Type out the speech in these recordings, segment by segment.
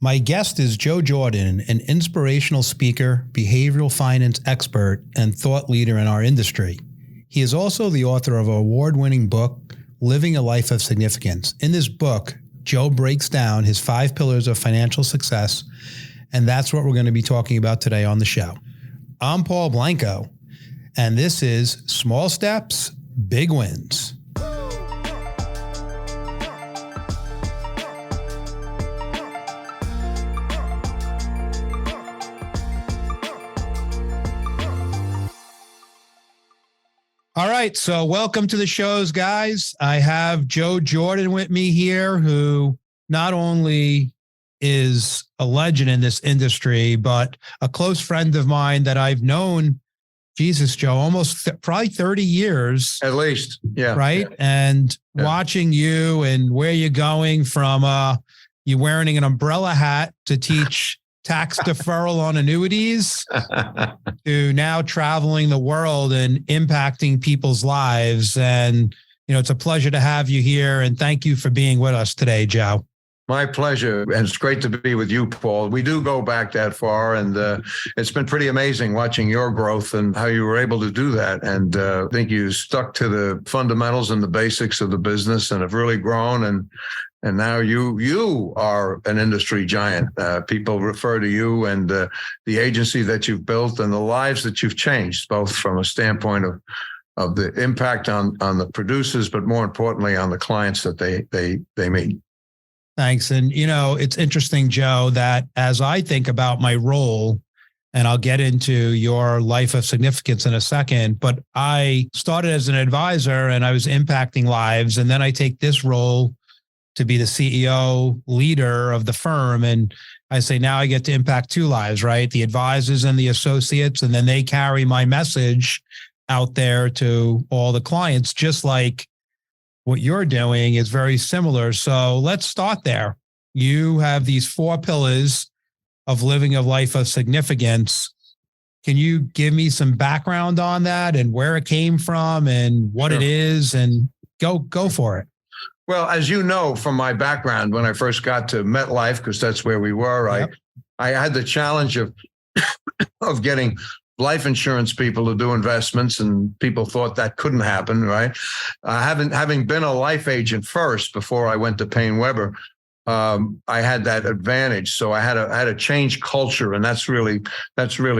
My guest is Joe Jordan, an inspirational speaker, behavioral finance expert, and thought leader in our industry. He is also the author of an award-winning book, Living a Life of Significance. In this book, Joe breaks down his 5 pillars of financial success, and that's what we're going to be talking about today on the show. I'm Paul Blanco, and this is Small Steps, Big Wins. All right, so welcome to the shows, guys. I have Joe Jordan with me here, who not only is a legend in this industry, but a close friend of mine that I've known, Jesus, Joe, almost probably 30 years. At least, yeah. Right? Yeah. And watching you and where you're going from you wearing an umbrella hat to teach tax deferral on annuities to now traveling the world and impacting people's lives. And, you know, it's a pleasure to have you here. And thank you for being with us today, Joe. My pleasure. And it's great to be with you, Paul. We do go back that far, and it's been pretty amazing watching your growth and how you were able to do that. And I think you stuck to the fundamentals and the basics of the business and have really grown. And now you are an industry giant. People refer to you and the agency that you've built and the lives that you've changed, both from a standpoint of the impact on the producers, but more importantly on the clients that they meet. Thanks. And, you know, it's interesting, Joe, that as I think about my role, and I'll get into your life of significance in a second, but I started as an advisor and I was impacting lives. And then I take this role to be the CEO leader of the firm. And I say, now I get to impact 2 lives, right? The advisors and the associates, and then they carry my message out there to all the clients, just like what you're doing is very similar. So let's start there. You have these 4 pillars of living a life of significance. Can you give me some background on that and where it came from and what it is, and go for it? Well, as you know from my background, when I first got to MetLife, because that's where we were, I had the challenge of getting life insurance people to do investments, and people thought that couldn't happen, right? Having been a life agent first before I went to Payne Weber, I had that advantage. So I had to change culture, and that's really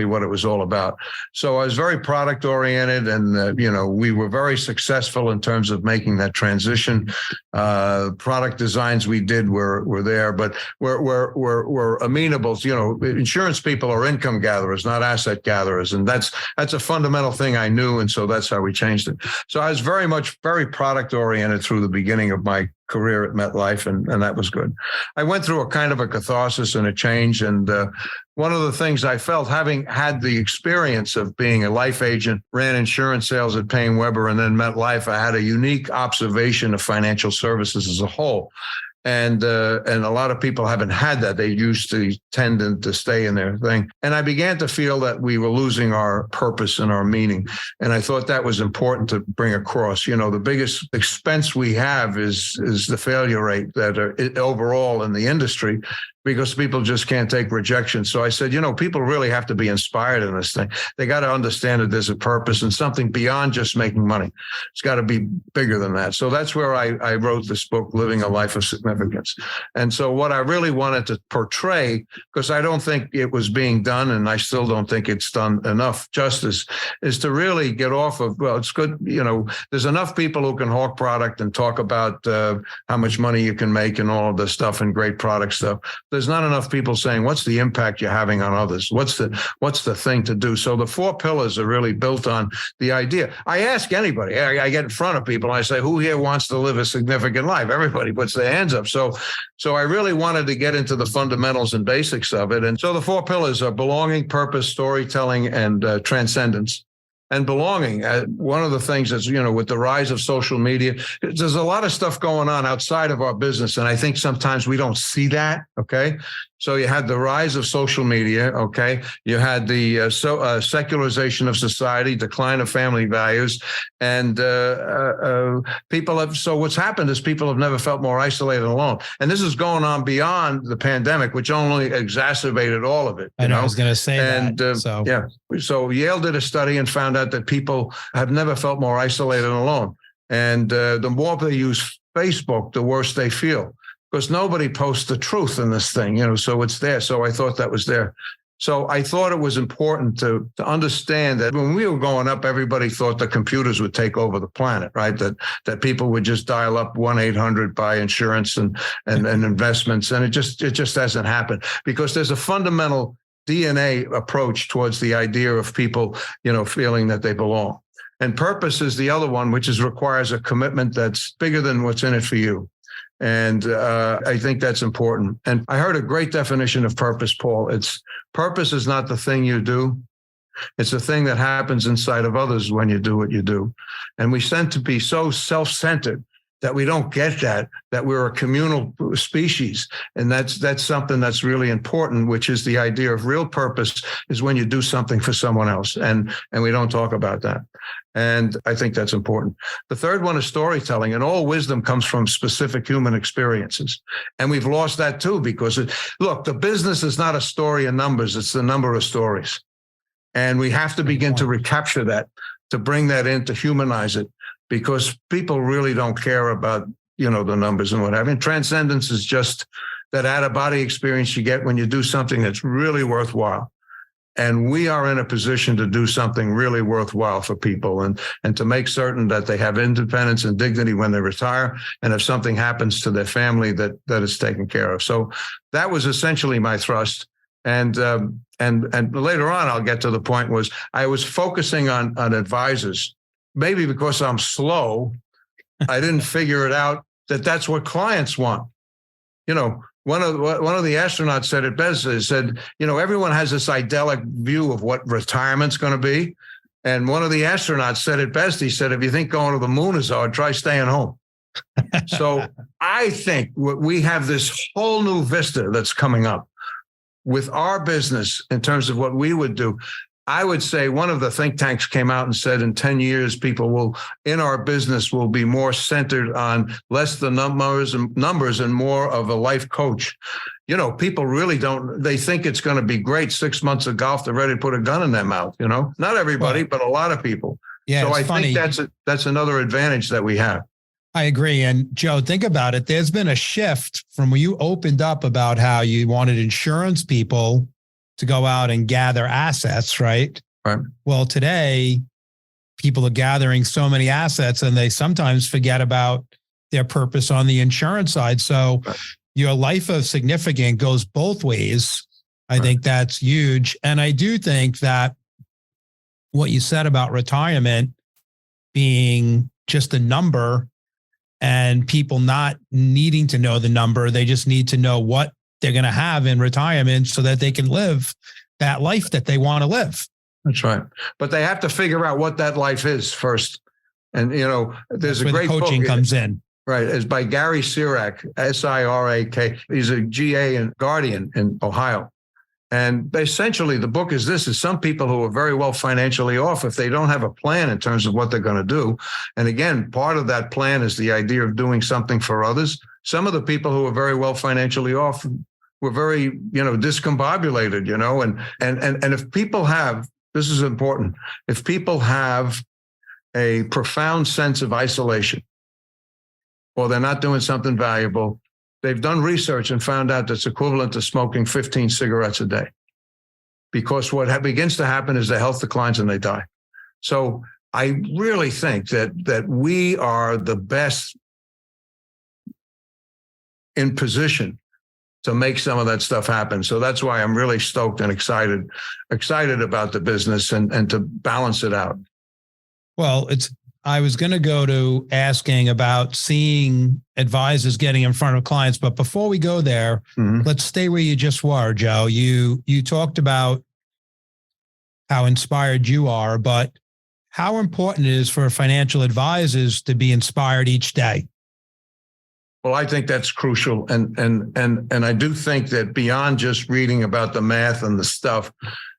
what it was all about. So I was very product oriented, and we were very successful in terms of making that transition. Product designs we did were there, but we're amenable. Insurance people are income gatherers, not asset gatherers, and that's a fundamental thing I knew, and so that's how we changed it. So I was very product oriented through the beginning of my career at MetLife, and that was good. I went through a kind of a catharsis and a change, and one of the things I felt, having had the experience of being a life agent, ran insurance sales at Payne Weber, and then MetLife, I had a unique observation of financial services as a whole. And a lot of people haven't had that. They used to tend to stay in their thing. And I began to feel that we were losing our purpose and our meaning. And I thought that was important to bring across. The biggest expense we have is the failure rate that are overall in the industry, because people just can't take rejection. So I said, people really have to be inspired in this thing. They got to understand that there's a purpose and something beyond just making money. It's got to be bigger than that. So that's where I wrote this book, Living a Life of Significance. And so what I really wanted to portray, because I don't think it was being done, and I still don't think it's done enough justice, is to really get off of, well, it's good, there's enough people who can hawk product and talk about how much money you can make and all of this stuff and great product stuff. There's not enough people saying, what's the impact you're having on others? What's the thing to do? So the 4 pillars are really built on the idea. I ask anybody, I get in front of people and I say, who here wants to live a significant life? Everybody puts their hands up. So I really wanted to get into the fundamentals and basics of it. And so the 4 pillars are belonging, purpose, storytelling, and transcendence. And belonging, one of the things that's, with the rise of social media, there's a lot of stuff going on outside of our business. And I think sometimes we don't see that, okay? So you had the rise of social media, okay? You had the secularization of society, decline of family values, and people have. So what's happened is people have never felt more isolated and alone. And this is going on beyond the pandemic, which only exacerbated all of it. I was going to say that. Yeah. So Yale did a study and found out that people have never felt more isolated and alone. And the more they use Facebook, the worse they feel, because nobody posts the truth in this thing, so it's there. So I thought that was there. So I thought it was important to understand that when we were growing up, everybody thought the computers would take over the planet, right? That people would just dial up 1-800 buy insurance and investments. And it just hasn't happened, because there's a fundamental DNA approach towards the idea of people, feeling that they belong. And purpose is the other one, which requires a commitment that's bigger than what's in it for you. And I think that's important. And I heard a great definition of purpose, Paul. Purpose is not the thing you do. It's the thing that happens inside of others when you do what you do. And we tend to be so self-centered that we don't get that we're a communal species. And that's something that's really important, which is the idea of real purpose is when you do something for someone else. And we don't talk about that. And I think that's important. The third one is storytelling, and all wisdom comes from specific human experiences. And we've lost that too, because look, the business is not a story in numbers, it's the number of stories. And we have to begin to recapture that, to bring that in, to humanize it, because people really don't care about, the numbers and what have you. And transcendence is just that out-of-body experience you get when you do something that's really worthwhile. And we are in a position to do something really worthwhile for people and to make certain that they have independence and dignity when they retire. And if something happens to their family, that is taken care of. So that was essentially my thrust. And later on, I'll get to the point was I was focusing on advisors. Maybe because I'm slow, I didn't figure it out that that's what clients want. One of the astronauts said it best. He said, everyone has this idyllic view of what retirement's going to be. And one of the astronauts said it best. He said, if you think going to the moon is hard, try staying home. So I think we have this whole new vista that's coming up with our business in terms of what we would do. I would say one of the think tanks came out and said in 10 years, people in our business will be more centered on less the numbers and more of a life coach. People really they think it's going to be great. 6 months of golf, they're ready to put a gun in their mouth, not everybody, but a lot of people. Yeah. So I think that's another advantage that we have. I agree. And Joe, think about it. There's been a shift from when you opened up about how you wanted insurance people to go out and gather assets, right? Right. Well, today, people are gathering so many assets and they sometimes forget about their purpose on the insurance side. So your life of significance goes both ways. I think that's huge. And I do think that what you said about retirement being just a number and people not needing to know the number, they just need to know what they're going to have in retirement so that they can live that life that they want to live. That's right. But they have to figure out what that life is first. And, there's a great coaching book comes in. Right. It's by Gary Sirak, Sirak. He's a GA and Guardian in Ohio. And essentially the book is some people who are very well financially off, if they don't have a plan in terms of what they're going to do. And again, part of that plan is the idea of doing something for others. Some of the people who are very well financially off were very, discombobulated, and if people have, this is important, if people have a profound sense of isolation or they're not doing something valuable, they've done research and found out that's equivalent to smoking 15 cigarettes a day. Because what begins to happen is their health declines and they die. So I really think that we are the best in position to make some of that stuff happen. So that's why I'm really stoked and excited about the business and to balance it out. Well, I was going to go to asking about seeing advisors getting in front of clients, but before we go there, Let's stay where you just were, Joe. You talked about how inspired you are, but how important it is for financial advisors to be inspired each day. Well, I think that's crucial, and I do think that beyond just reading about the math and the stuff,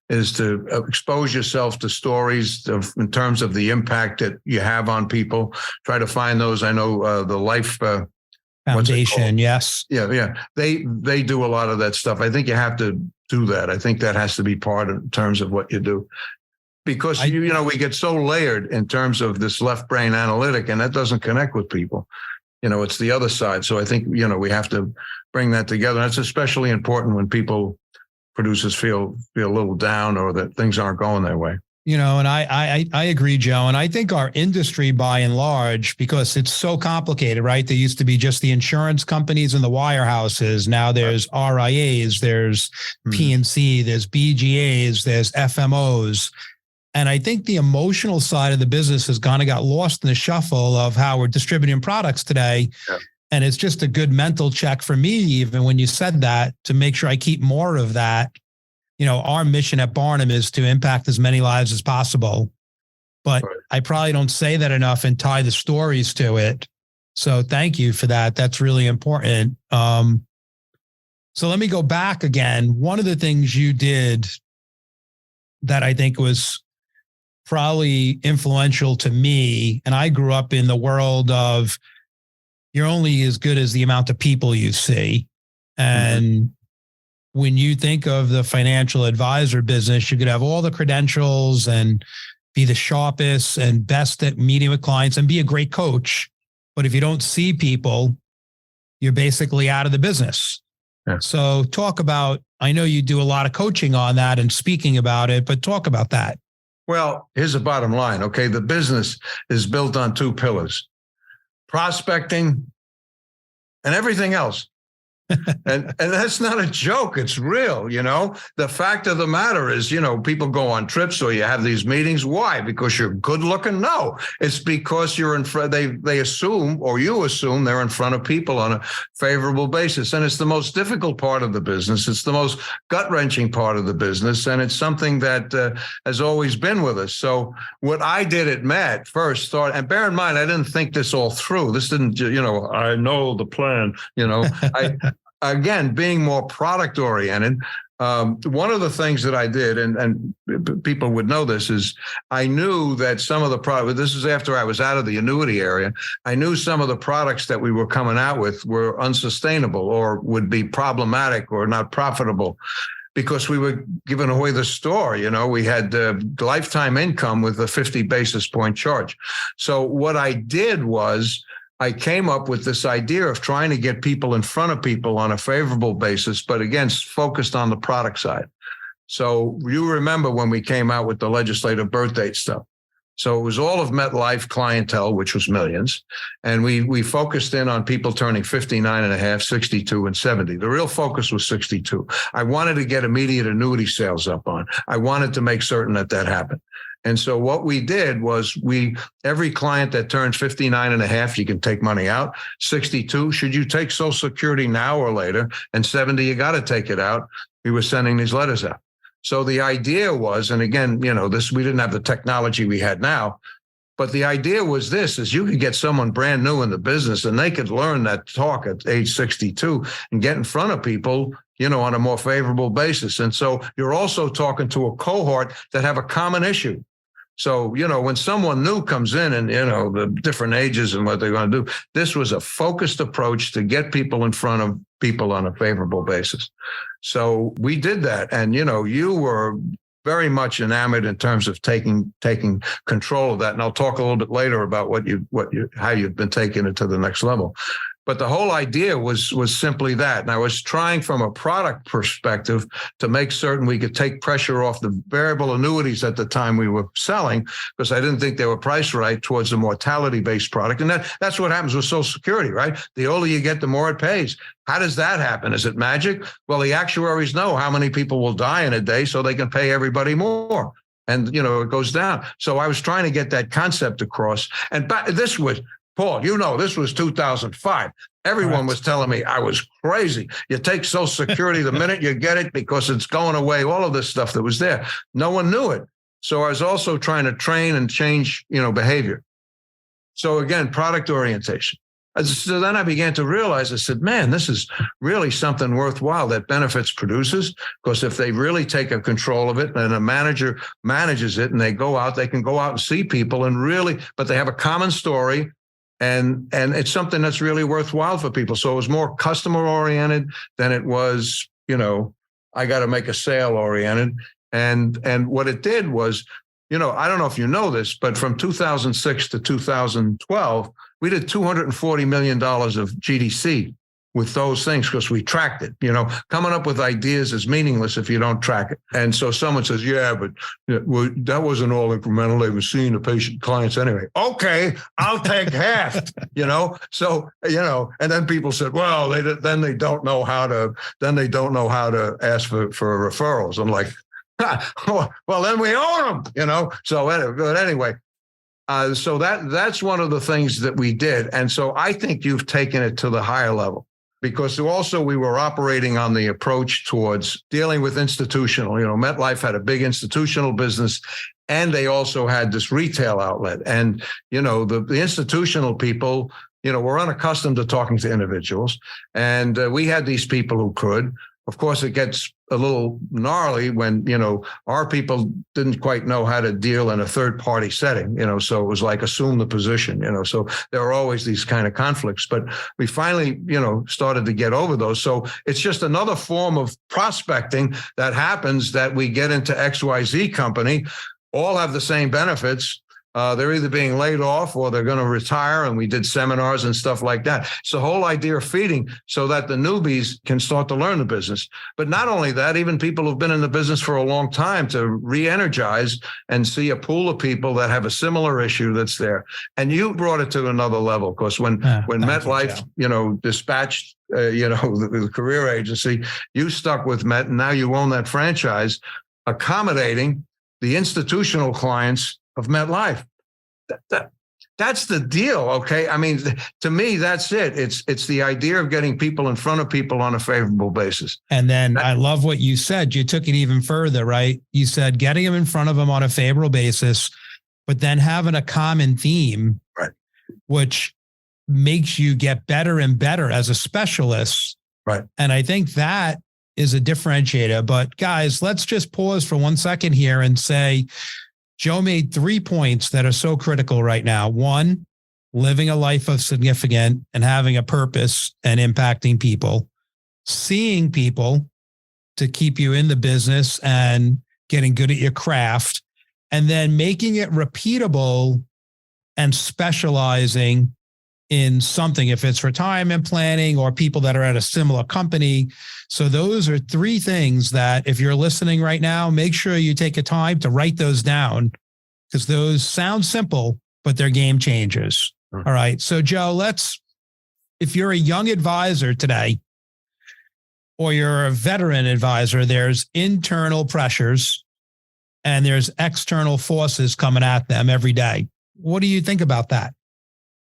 is to expose yourself to stories in terms of the impact that you have on people. Try to find those. I know the Life Foundation, yes, yeah, they do a lot of that stuff. I think you have to do that. I think that has to be part of in terms of what you do. Because we get so layered in terms of this left brain analytic, and that doesn't connect with people. It's the other side. So I think, we have to bring that together. That's especially important when producers feel a little down or that things aren't going their way. And I agree, Joe. And I think our industry by and large, because it's so complicated, right? There used to be just the insurance companies and the wirehouses. Now there's RIAs, there's PNC, there's BGAs, there's FMOs. And I think the emotional side of the business has kind of got lost in the shuffle of how we're distributing products today. Yeah. And it's just a good mental check for me, even when you said that, to make sure I keep more of that. Our mission at Barnum is to impact as many lives as possible. But I probably don't say that enough and tie the stories to it. So thank you for that. That's really important. So let me go back again. One of the things you did that I think was probably influential to me, and I grew up in the world of you're only as good as the amount of people you see. And when you think of the financial advisor business, you could have all the credentials and be the sharpest and best at meeting with clients and be a great coach. But if you don't see people, you're basically out of the business. Yeah. So talk about, I know you do a lot of coaching on that and speaking about it, but talk about that. Well, here's the bottom line. Okay. The business is built on two pillars: prospecting and everything else. and that's not a joke. It's real. The fact of the matter is, people go on trips or you have these meetings. Why? Because you're good looking? No, it's because you're in front. They assume, or you assume, they're in front of people on a favorable basis. And it's the most difficult part of the business. It's the most gut wrenching part of the business. And it's something that has always been with us. So what I did at Met first started, and bear in mind, I didn't think this all through. This didn't, I know the plan, Again, being more product oriented, one of the things that I did, and people would know this, is I knew that some of the product, this is after I was out of the annuity area, I knew some of the products that we were coming out with were unsustainable or would be problematic or not profitable, because we were giving away the store. We had lifetime income with a 50 basis point charge. So what I did was, I came up with this idea of trying to get people in front of people on a favorable basis, but again, focused on the product side. So you remember when we came out with the legislative birth date stuff. So it was all of MetLife clientele, which was millions. And we focused in on people turning 59 and a half, 62 and 70. The real focus was 62. I wanted to get immediate annuity sales up on. I wanted to make certain that happened. And so what we did was every client that turns 59 and a half, you can take money out. 62, should you take Social Security now or later? And 70, you got to take it out. We were sending these letters out. So the idea was, and again, we didn't have the technology we had now, but the idea was is you could get someone brand new in the business and they could learn that talk at age 62 and get in front of people, on a more favorable basis. And so you're also talking to a cohort that have a common issue. So, when someone new comes in and, the different ages and what they're going to do, this was a focused approach to get people in front of people on a favorable basis. So we did that. And, you were very much enamored in terms of taking control of that. And I'll talk a little bit later about how you've been taking it to the next level. But the whole idea was simply that. And I was trying from a product perspective to make certain we could take pressure off the variable annuities at the time we were selling, because I didn't think they were priced right towards a mortality-based product. And that's what happens with Social Security, right? The older you get, the more it pays. How does that happen? Is it magic? Well, the actuaries know how many people will die in a day, so they can pay everybody more. And, it goes down. So I was trying to get that concept across. And this was, Paul, this was 2005. Everyone was telling me I was crazy. You take Social Security the minute you get it because it's going away, all of this stuff that was there. No one knew it. So I was also trying to train and change, behavior. So again, product orientation. So then I began to realize, I said, man, this is really something worthwhile that benefits producers, because if they really take a control of it and a manager manages it and they can go out and see people and really, but they have a common story. And it's something that's really worthwhile for people. So it was more customer oriented than it was, I got to make a sale oriented. And what it did was, I don't know if you know this, but from 2006 to 2012, we did $240 million of GDC with those things because we tracked it. Coming up with ideas is meaningless if you don't track it. And so someone says, yeah, but that wasn't all incremental. They were seeing the patient clients anyway. Okay, I'll take half, So, and then people said, well, then they don't know how to ask for referrals. I'm like, well, then we own them, So, but anyway, so that's one of the things that we did. And so I think you've taken it to the higher level, because also we were operating on the approach towards dealing with institutional. MetLife had a big institutional business, and they also had this retail outlet. And, the institutional people, were unaccustomed to talking to individuals. And we had these people who could. Of course, it gets a little gnarly when, our people didn't quite know how to deal in a third party setting, so it was like assume the position, so there were always these kind of conflicts. But we finally, started to get over those. So it's just another form of prospecting that happens, that we get into XYZ company, all have the same benefits. They're either being laid off or they're going to retire. And we did seminars and stuff like that. It's the whole idea of feeding so that the newbies can start to learn the business. But not only that, even people who've been in the business for a long time to re-energize and see a pool of people that have a similar issue that's there. And you brought it to another level, because when MetLife, dispatched, the career agency, you stuck with Met, and now you own that franchise, accommodating the institutional clients of MetLife. That's the deal. Okay. I mean, to me, that's it. It's the idea of getting people in front of people on a favorable basis. And then I love what you said. You took it even further, right? You said getting them in front of them on a favorable basis, but then having a common theme, right, which makes you get better and better as a specialist. Right. And I think that is a differentiator. But guys, let's just pause for 1 second here and say, Joe made 3 points that are so critical right now. 1, living a life of significance and having a purpose and impacting people, seeing people to keep you in the business and getting good at your craft, and then making it repeatable and specializing in something, if it's retirement planning or people that are at a similar company. So those are 3 things that if you're listening right now, make sure you take a time to write those down, because those sound simple, but they're game changers. All right. So Joe, if you're a young advisor today, or you're a veteran advisor, there's internal pressures and there's external forces coming at them every day. What do you think about that?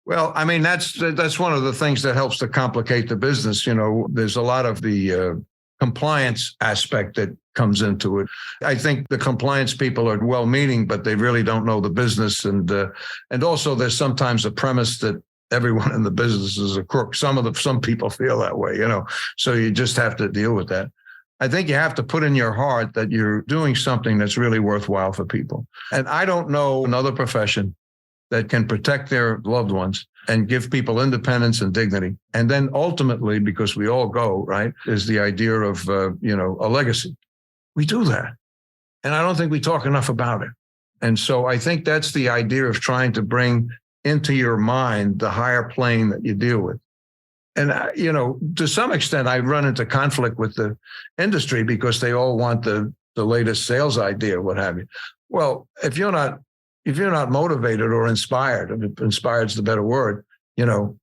Well, I mean, that's one of the things that helps to complicate the business. There's a lot of the compliance aspect that comes into it. I think the compliance people are well-meaning, but they really don't know the business. And also there's sometimes a premise that everyone in the business is a crook. Some people feel that way, so you just have to deal with that. I think you have to put in your heart that you're doing something that's really worthwhile for people. And I don't know another profession that can protect their loved ones and give people independence and dignity. And then ultimately, because we all go, right, is the idea of, a legacy. We do that. And I don't think we talk enough about it. And so I think that's the idea of trying to bring into your mind the higher plane that you deal with. And, to some extent, I run into conflict with the industry because they all want the latest sales idea, what have you. Well, if you're not motivated or inspired, if inspired is the better word, I don't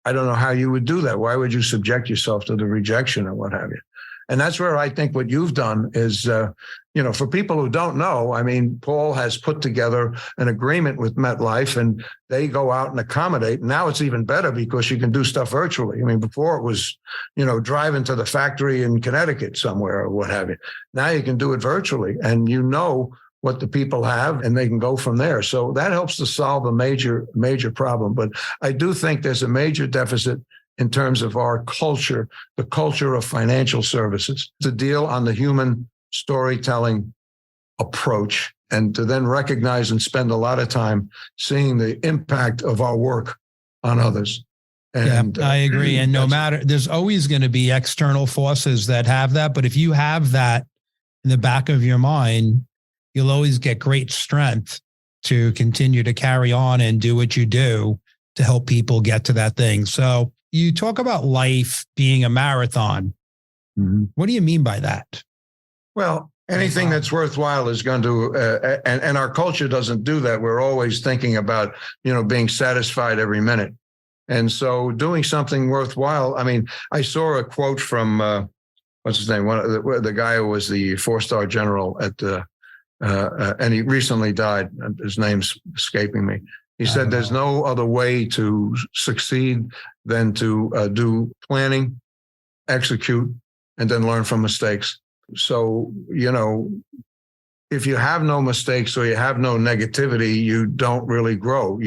know how you would do that. Why would you subject yourself to the rejection or what have you? And that's where I think what you've done is, for people who don't know, I mean, Paul has put together an agreement with MetLife and they go out and accommodate. Now it's even better because you can do stuff virtually. I mean, before it was, driving to the factory in Connecticut somewhere or what have you. Now you can do it virtually and what the people have, and they can go from there. So that helps to solve a major problem. But I do think there's a major deficit in terms of our culture, the culture of financial services, to deal on the human storytelling approach and to then recognize and spend a lot of time seeing the impact of our work on others. And I agree. And no matter, there's always going to be external forces that have that. But if you have that in the back of your mind, you'll always get great strength to continue to carry on and do what you do to help people get to that thing. So you talk about life being a marathon. Mm-hmm. What do you mean by that? Well, anything that's worthwhile is going to, and our culture doesn't do that. We're always thinking about, being satisfied every minute. And so doing something worthwhile. I mean, I saw a quote from, what's his name? The guy who was the 4-star general at and he recently died. His name's escaping me. He said, there's no other way to succeed than to do planning, execute, and then learn from mistakes. So, if you have no mistakes or you have no negativity, you don't really grow.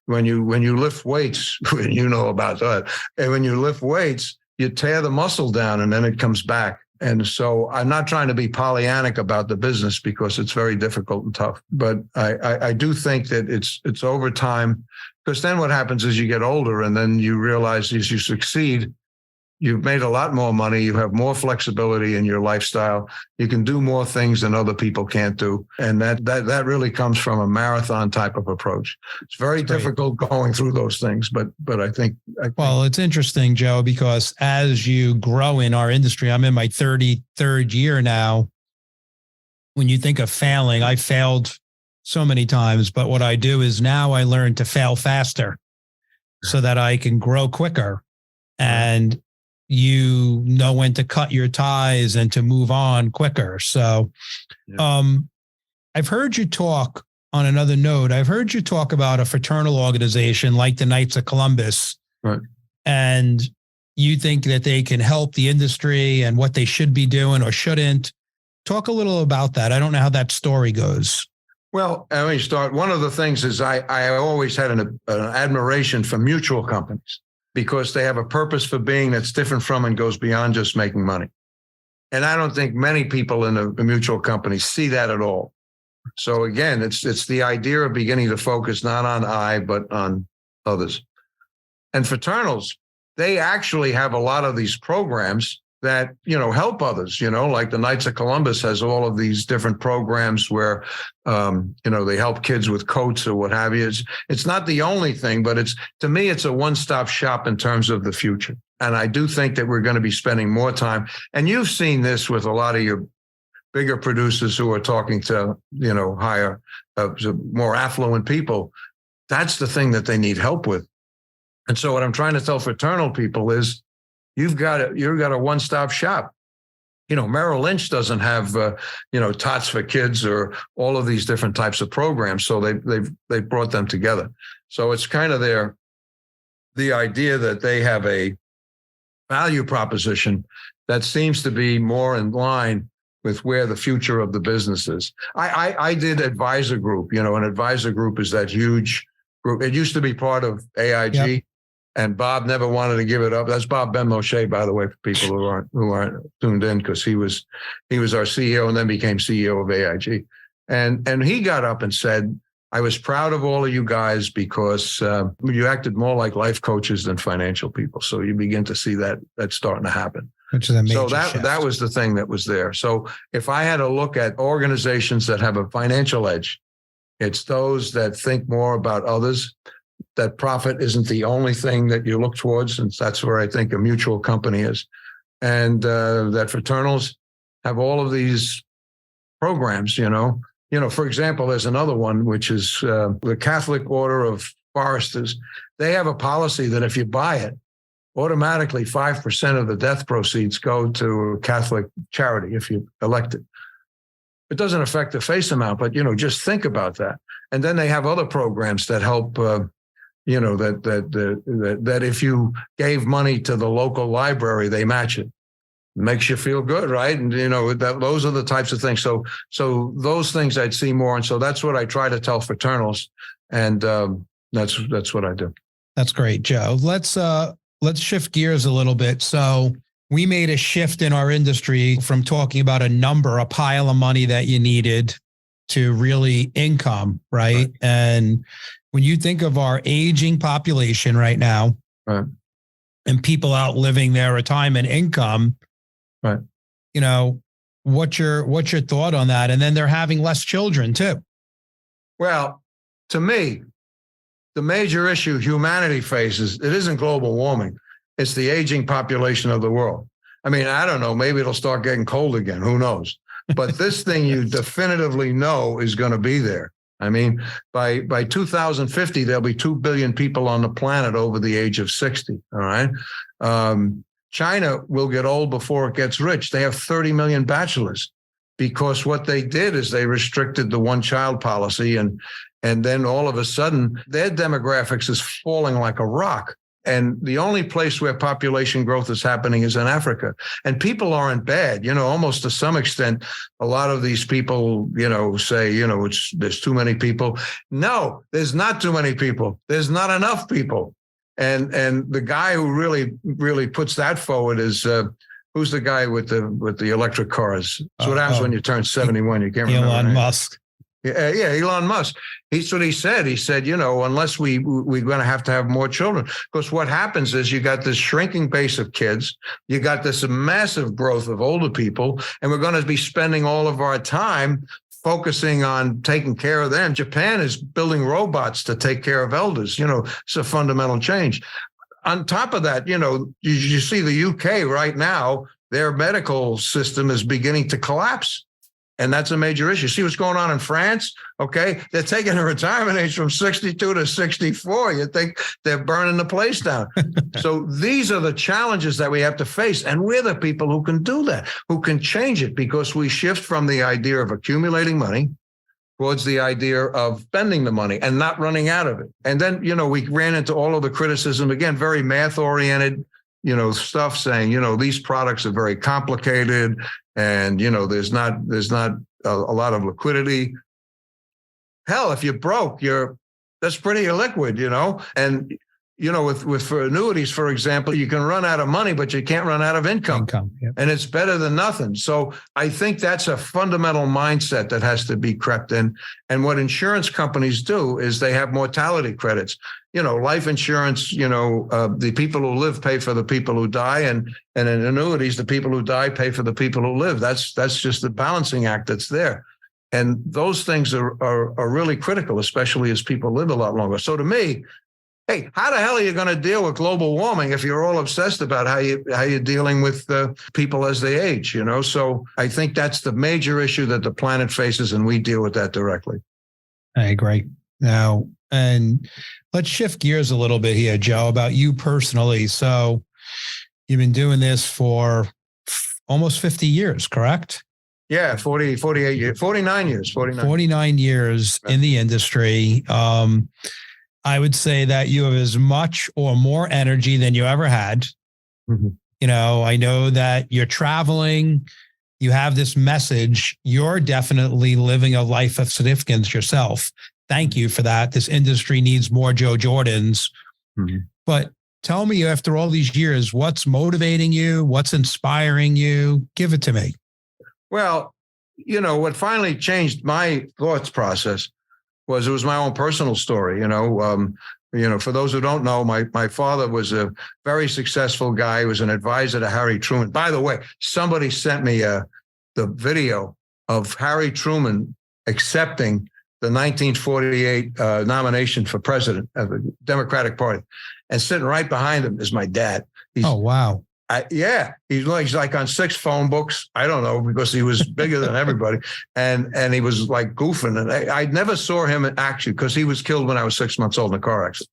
When you lift weights, about that, and when you lift weights, you tear the muscle down and then it comes back. And so I'm not trying to be Pollyannic about the business because it's very difficult and tough. But I do think that it's over time, because then what happens is you get older and then you realize as you succeed, you've made a lot more money. You have more flexibility in your lifestyle. You can do more things than other people can't do. And that really comes from a marathon type of approach. It's very difficult going through those things, but I think. Well, it's interesting, Joe, because as you grow in our industry, I'm in my 33rd year now. When you think of failing, I failed so many times, but what I do is now I learn to fail faster so that I can grow quicker. And you know when to cut your ties and to move on quicker. So I've heard you talk on another note. I've heard you talk about a fraternal organization like the Knights of Columbus. Right. And you think that they can help the industry and what they should be doing or shouldn't. Talk a little about that. I don't know how that story goes. Well, let me start. One of the things is I always had an admiration for mutual companies, because they have a purpose for being that's different from and goes beyond just making money. And I don't think many people in a mutual company see that at all. So again, it's the idea of beginning to focus not on I, but on others. And fraternals, they actually have a lot of these programs that, help others, like the Knights of Columbus has all of these different programs where, they help kids with coats or what have you. It's not the only thing, but to me, it's a one-stop shop in terms of the future. And I do think that we're going to be spending more time. And you've seen this with a lot of your bigger producers who are talking to, higher, more affluent people. That's the thing that they need help with. And so what I'm trying to tell fraternal people is, you've got a one-stop shop. Merrill Lynch doesn't have, Tots for Kids or all of these different types of programs. So they've brought them together. So it's kind of the idea that they have a value proposition that seems to be more in line with where the future of the business is. I did Advisor Group. An Advisor Group is that huge group. It used to be part of AIG. Yep. And Bob never wanted to give it up. That's Bob Ben-Moshe, by the way, for people who aren't tuned in, because he was our CEO and then became CEO of AIG. And he got up and said, I was proud of all of you guys because you acted more like life coaches than financial people. So you begin to see that's starting to happen. Which is a major so shift. That was the thing that was there. So if I had to look at organizations that have a financial edge, it's those that think more about others. That profit isn't the only thing that you look towards, and that's where I think a mutual company is. And that fraternals have all of these programs, for example, there's another one, which is the Catholic Order of Foresters. They have a policy that if you buy it, automatically 5% of the death proceeds go to a Catholic charity if you elect it. It doesn't affect the face amount, but, just think about that. And then they have other programs that help that if you gave money to the local library, they match it. makes you feel good, right? And those are the types of things. So those things I'd see more, and so that's what I try to tell fraternals, and that's what I do. That's great, Joe. Let's shift gears a little bit. So we made a shift in our industry from talking about a pile of money that you needed, to really income, right? And when you think of our aging population right now, right, and people outliving their retirement income, right, what's your thought on that? And then they're having less children too. Well, to me, the major issue humanity faces, it isn't global warming. It's the aging population of the world. I mean, I don't know, maybe it'll start getting cold again. Who knows? But this thing you definitively know is going to be there. I mean, by 2050, there'll be 2 billion people on the planet over the age of 60. All right. China will get old before it gets rich. They have 30 million bachelors, because what they did is they restricted the one-child policy, and then all of a sudden their demographics is falling like a rock. And the only place where population growth is happening is in Africa. And people aren't bad, almost to some extent. A lot of these people, say, there's too many people. No, there's not too many people. There's not enough people. And the guy who really puts that forward is who's the guy with the electric cars? That's what happens when you turn 71. You can't remember. Elon Musk. Yeah, Elon Musk. That's what he said. He said, unless we're going to have more children, because what happens is you got this shrinking base of kids, you got this massive growth of older people, and we're going to be spending all of our time focusing on taking care of them. Japan is building robots to take care of elders. It's a fundamental change. On top of that, you see the UK right now, their medical system is beginning to collapse. And that's a major issue. See what's going on in France? Okay. They're taking the retirement age from 62 to 64. You think they're burning the place down. So these are the challenges that we have to face. And we're the people who can do that, who can change it, because we shift from the idea of accumulating money towards the idea of spending the money and not running out of it. And then, we ran into all of the criticism, again, very math oriented, stuff saying, these products are very complicated, and there's not a lot of liquidity. Hell, if you're broke, that's pretty illiquid, and with for annuities, for example, you can run out of money, but you can't run out of income. Yep. And it's better than nothing. So I think that's a fundamental mindset that has to be crept in. And what insurance companies do is they have mortality credits. Life insurance, the people who live pay for the people who die, and in annuities, the people who die pay for the people who live. That's just the balancing act that's there. And those things are really critical, especially as people live a lot longer. So to me, hey, how the hell are you going to deal with global warming if you're all obsessed about how you're dealing with people as they age? So I think that's the major issue that the planet faces, and we deal with that directly. I agree. Now, and let's shift gears a little bit here, Joe, about you personally. So you've been doing this for almost 50 years, correct? Yeah, 48 years, 49 years, 49 years in the industry. I would say that you have as much or more energy than you ever had. Mm-hmm. I know that you're traveling, you have this message, you're definitely living a life of significance yourself. Thank you for that. This industry needs more Joe Jordans. Mm-hmm. But tell me, after all these years, what's motivating you? What's inspiring you? Give it to me. Well, what finally changed my thoughts process it was my own personal story. For those who don't know, my father was a very successful guy. He was an advisor to Harry Truman. By the way, somebody sent me the video of Harry Truman accepting the 1948 nomination for president of the Democratic Party, and sitting right behind him is my dad. Oh, wow. He's like on 6 phone books. I don't know, because he was bigger than everybody, and he was like goofing. And I never saw him in action, because he was killed when I was 6 months old in a car accident.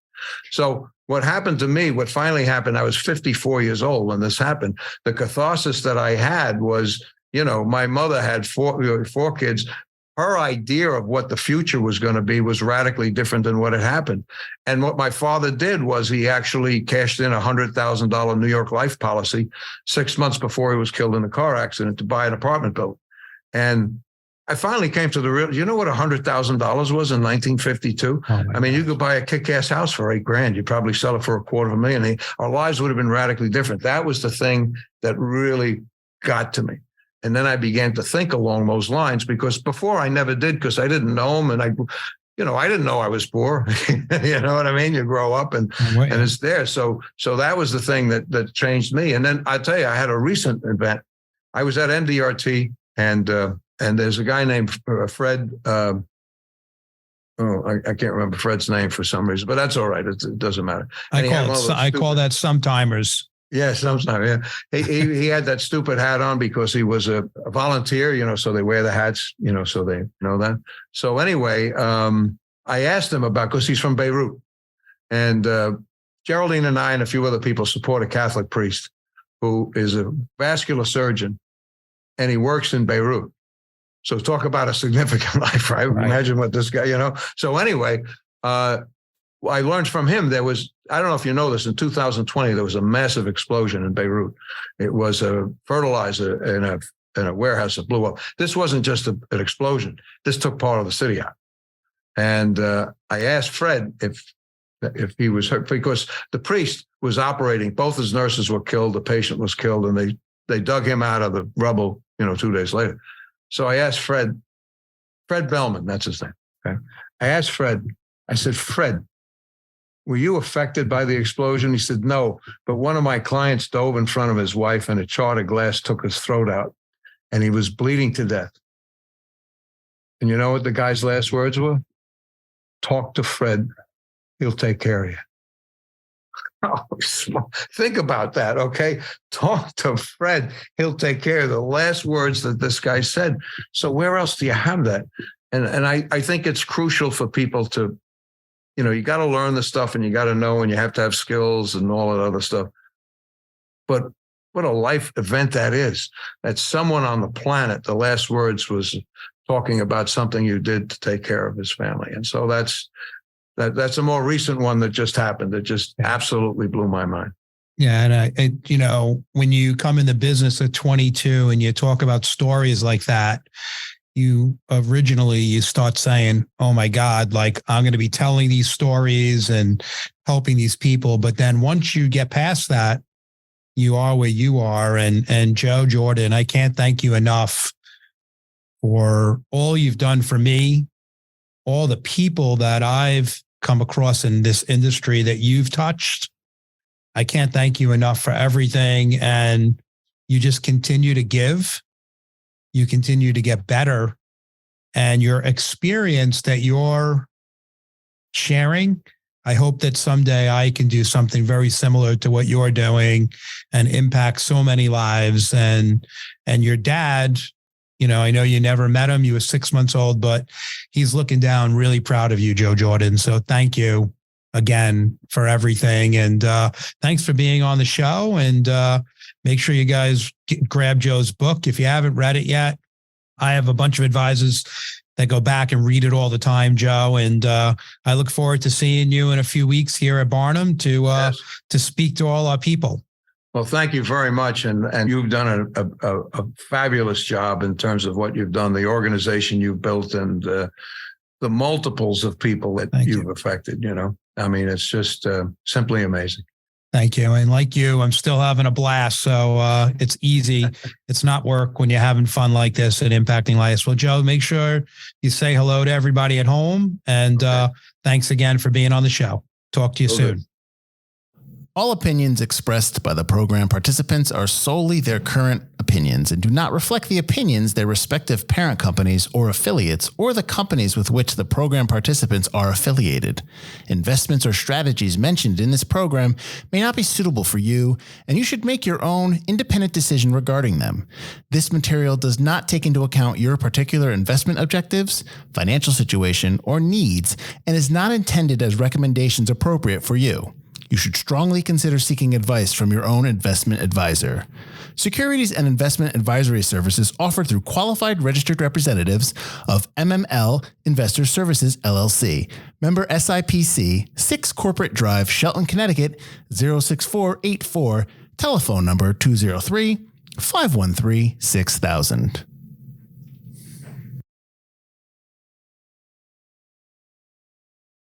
So what happened to me, what finally happened, I was 54 years old when this happened. The catharsis that I had was, my mother had four kids. her idea of what the future was going to be was radically different than what had happened. And what my father did was he actually cashed in $100,000 New York life policy 6 months before he was killed in a car accident to buy an apartment building. And I finally came to the real, you know what $100,000 was in 1952? I mean, you could buy a kick-ass house for $8,000. You'd probably sell it for $250,000. Our lives would have been radically different. That was the thing that really got to me. And then I began to think along those lines, because before I never did, because I didn't know him, and I didn't know I was poor. You know what I mean? You grow up and it's there. So that was the thing that changed me. And then I tell you, I had a recent event. I was at MDRT, and there's a guy named Fred. I can't remember Fred's name for some reason, but that's all right. It doesn't matter. I call that sometimers. Yeah, sometimes. Yeah, he had that stupid hat on because he was a volunteer, so they wear the hats, so they know that. So anyway, I asked him about, because he's from Beirut, and Geraldine and I and a few other people support a Catholic priest who is a vascular surgeon, and he works in Beirut. So talk about a significant life, right? Imagine what this guy, So anyway, I learned from him there was, I don't know if you know this, in 2020, there was a massive explosion in Beirut. It was a fertilizer in a warehouse that blew up. This wasn't just an explosion. This took part of the city out. And I asked Fred if he was hurt, because the priest was operating. Both his nurses were killed. The patient was killed, and they dug him out of the rubble, 2 days later. So I asked Fred Bellman, that's his name. Okay. I asked Fred, I said, Fred, were you affected by the explosion? He said, no, but one of my clients dove in front of his wife, and a shard of glass took his throat out, and he was bleeding to death. And you know what the guy's last words were? Talk to Fred. He'll take care of you. Oh, think about that, okay? Talk to Fred. He'll take care of the last words that this guy said. So where else do you have that? And I think it's crucial for people to, you got to learn the stuff, and you got to know, and you have to have skills and all that other stuff. But what a life event that is. That someone on the planet, the last words was talking about something you did to take care of his family. And so that's a more recent one that just happened. That just absolutely blew my mind. Yeah. And when you come in the business at 22 and you talk about stories like that, you start saying, oh my God, like I'm going to be telling these stories and helping these people. But then once you get past that, you are where you are. And Joe Jordan, I can't thank you enough for all you've done for me, all the people that I've come across in this industry that you've touched. I can't thank you enough for everything. And you just continue to give. You continue to get better, and your experience that you're sharing, I hope that someday I can do something very similar to what you're doing and impact so many lives. And your dad, I know you never met him. You were 6 months old, but he's looking down, really proud of you, Joe Jordan. So thank you again for everything. And thanks for being on the show. And make sure you guys grab Joe's book. If you haven't read it yet, I have a bunch of advisors that go back and read it all the time, Joe. And I look forward to seeing you in a few weeks here at Barnum to speak to all our people. Well, thank you very much. And you've done a fabulous job in terms of what you've done, the organization you've built, and the multiples of people that you've affected. I mean, it's just simply amazing. Thank you. And like you, I'm still having a blast. So it's easy. It's not work when you're having fun like this and impacting lives. Well, Joe, make sure you say hello to everybody at home. And thanks again for being on the show. Talk to you soon. All opinions expressed by the program participants are solely their current opinions and do not reflect the opinions their respective parent companies or affiliates or the companies with which the program participants are affiliated. Investments or strategies mentioned in this program may not be suitable for you, and you should make your own independent decision regarding them. This material does not take into account your particular investment objectives, financial situation, or needs, and is not intended as recommendations appropriate for you. You should strongly consider seeking advice from your own investment advisor. Securities and investment advisory services offered through qualified registered representatives of MML Investor Services, LLC. Member SIPC, 6 Corporate Drive, Shelton, Connecticut, 06484. Telephone number 203-513-6000.